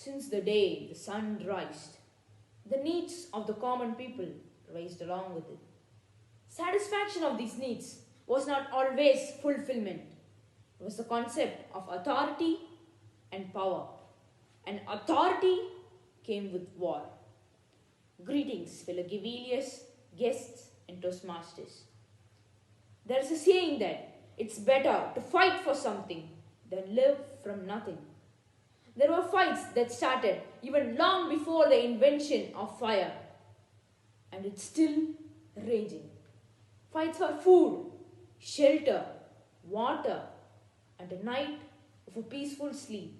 Since the day the sun rised, the needs of the common people raised along with it. Satisfaction of these needs was not always fulfillment. It was the concept of authority and power. And authority came with war. Greetings, fellow Gaveliers, guests, and Toastmasters. There is a saying that it's better to fight for something than live from nothing. There were fights that started even long before the invention of fire, and it's still raging. Fights for food, shelter, water, and a night of a peaceful sleep.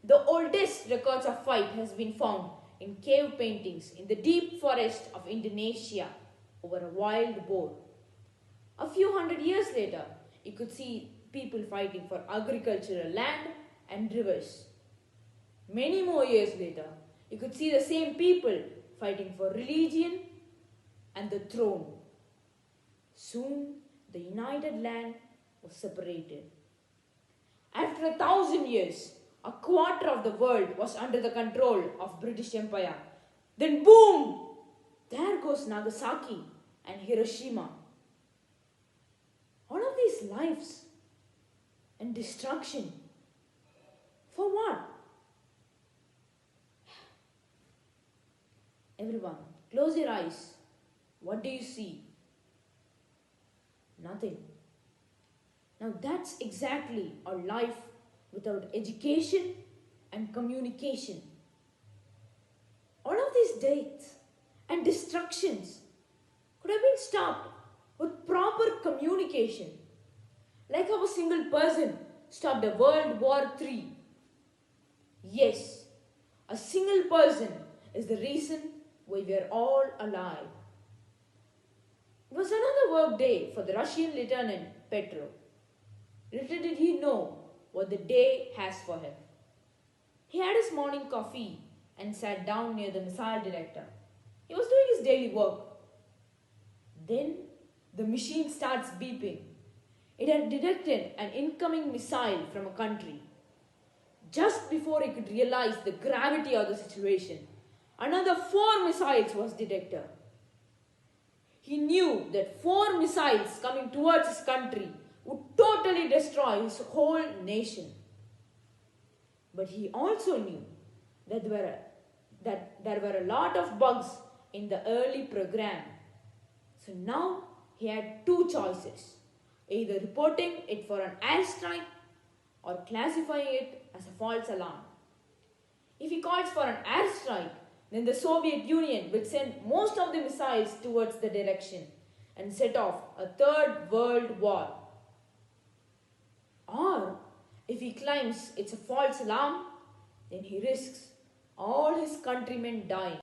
The oldest records of fight has been found in cave paintings in the deep forest of Indonesia over a wild boar. A few hundred years later, you could see people fighting for agricultural land and rivers. Many more years later, you could see the same people fighting for religion and the throne. Soon, the united land was separated. After 1,000 years, a quarter of the world was under the control of British Empire. Then boom! There goes Nagasaki and Hiroshima. All of these lives and destruction. For what? Everyone, close your eyes. What do you see? Nothing. Now that's exactly our life without education and communication. All of these deaths and destructions could have been stopped with proper communication. Like how a single person stopped a World War III. Yes, a single person is the reason why we are all alive. It was another work day for the Russian Lieutenant Petro. Little did he know what the day has for him. He had his morning coffee and sat down near the missile director. He was doing his daily work. Then the machine starts beeping. It had detected an incoming missile from a country. Just before he could realize the gravity of the situation, another 4 missiles was detected. He knew that 4 missiles coming towards his country would totally destroy his whole nation. But he also knew that there were a lot of bugs in the early program. So now he had 2 choices, either reporting it for an airstrike or classifying it as a false alarm. If he calls for an airstrike, then the Soviet Union will send most of the missiles towards the direction and set off a third world war. Or, if he claims it's a false alarm, then he risks all his countrymen dying.